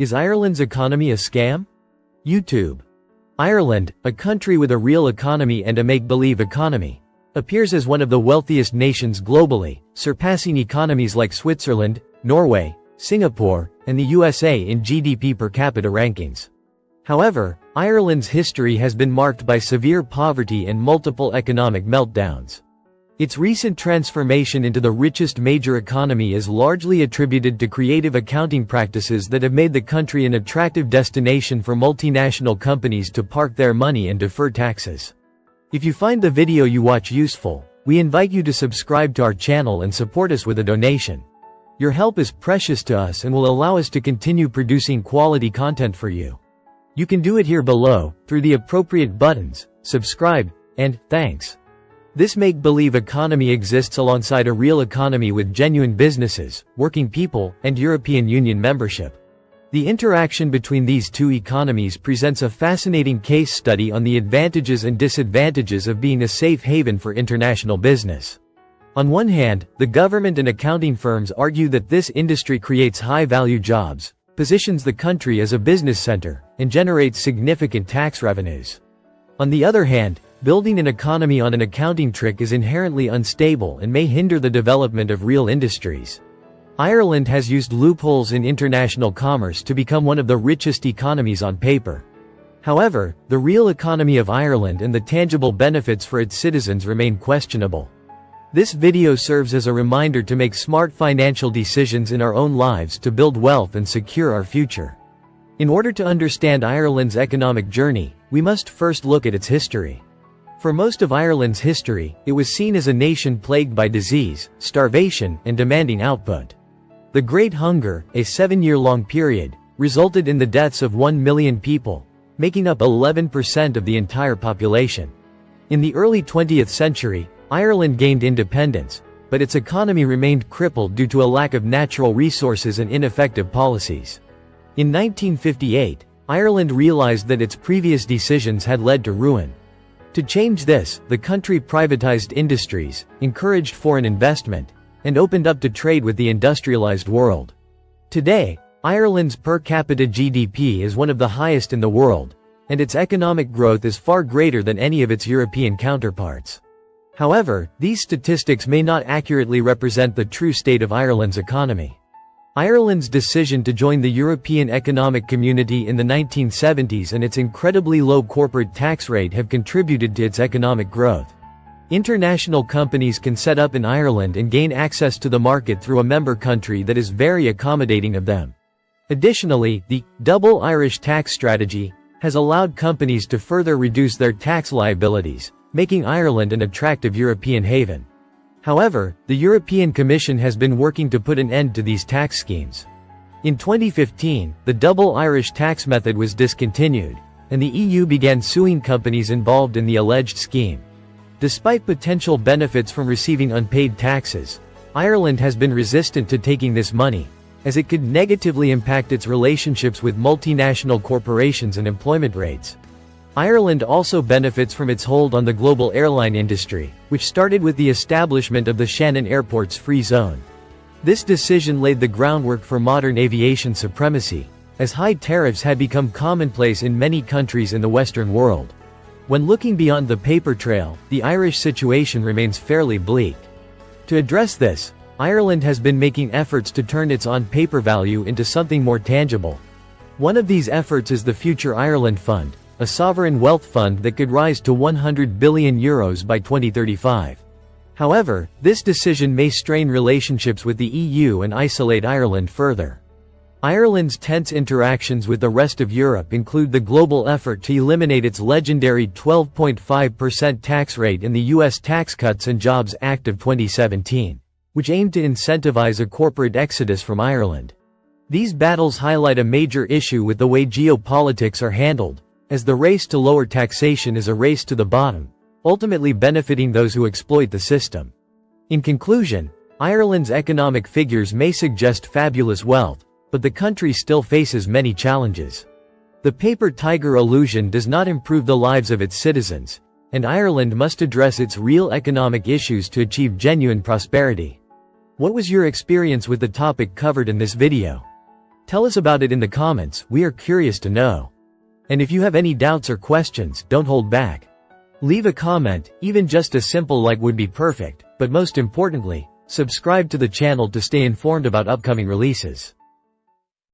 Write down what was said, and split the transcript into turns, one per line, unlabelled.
Is Ireland's economy a scam? YouTube. Ireland, a country with a real economy and a make-believe economy, appears as one of the wealthiest nations globally, surpassing economies like Switzerland, Norway, Singapore, and the USA in GDP per capita rankings. However, Ireland's history has been marked by severe poverty and multiple economic meltdowns. Its recent transformation into the richest major economy is largely attributed to creative accounting practices that have made the country an attractive destination for multinational companies to park their money and defer taxes. If you find the video you watch useful, we invite you to subscribe to our channel and support us with a donation. Your help is precious to us and will allow us to continue producing quality content for you. You can do it here below, through the appropriate buttons, subscribe, and thanks. This make-believe economy exists alongside a real economy with genuine businesses, working people, and European Union membership. The interaction between these two economies presents a fascinating case study on the advantages and disadvantages of being a safe haven for international business. On one hand, the government and accounting firms argue that this industry creates high-value jobs, positions the country as a business center, and generates significant tax revenues. On the other hand, building an economy on an accounting trick is inherently unstable and may hinder the development of real industries. Ireland has used loopholes in international commerce to become one of the richest economies on paper. However, the real economy of Ireland and the tangible benefits for its citizens remain questionable. This video serves as a reminder to make smart financial decisions in our own lives to build wealth and secure our future. In order to understand Ireland's economic journey, we must first look at its history. For most of Ireland's history, it was seen as a nation plagued by disease, starvation, and demanding output. The Great Hunger, a 7-year-long period, resulted in the deaths of 1 million people, making up 11% of the entire population. In the early 20th century, Ireland gained independence, but its economy remained crippled due to a lack of natural resources and ineffective policies. In 1958, Ireland realized that its previous decisions had led to ruin. To change this, the country privatized industries, encouraged foreign investment, and opened up to trade with the industrialized world. Today, Ireland's per capita GDP is one of the highest in the world, and its economic growth is far greater than any of its European counterparts. However, these statistics may not accurately represent the true state of Ireland's economy. Ireland's decision to join the European Economic Community in the 1970s and its incredibly low corporate tax rate have contributed to its economic growth. International companies can set up in Ireland and gain access to the market through a member country that is very accommodating of them. Additionally, the double Irish tax strategy has allowed companies to further reduce their tax liabilities, making Ireland an attractive European haven. However, the European Commission has been working to put an end to these tax schemes. In 2015, the double Irish tax method was discontinued, and the EU began suing companies involved in the alleged scheme. Despite potential benefits from receiving unpaid taxes, Ireland has been resistant to taking this money, as it could negatively impact its relationships with multinational corporations and employment rates. Ireland also benefits from its hold on the global airline industry, which started with the establishment of the Shannon Airport's free zone. This decision laid the groundwork for modern aviation supremacy, as high tariffs had become commonplace in many countries in the Western world. When looking beyond the paper trail, the Irish situation remains fairly bleak. To address this, Ireland has been making efforts to turn its on-paper value into something more tangible. One of these efforts is the Future Ireland Fund, a sovereign wealth fund that could rise to €100 billion by 2035. However, this decision may strain relationships with the EU and isolate Ireland further. Ireland's tense interactions with the rest of Europe include the global effort to eliminate its legendary 12.5% tax rate in the U.S. Tax Cuts and Jobs Act of 2017, which aimed to incentivize a corporate exodus from Ireland. These battles highlight a major issue with the way geopolitics are handled, as the race to lower taxation is a race to the bottom, ultimately benefiting those who exploit the system. In conclusion, Ireland's economic figures may suggest fabulous wealth, but the country still faces many challenges. The paper tiger illusion does not improve the lives of its citizens, and Ireland must address its real economic issues to achieve genuine prosperity. What was your experience with the topic covered in this video? Tell us about it in the comments, we are curious to know. And if you have any doubts or questions, don't hold back. Leave a comment, even just a simple like would be perfect, but most importantly, subscribe to the channel to stay informed about upcoming releases.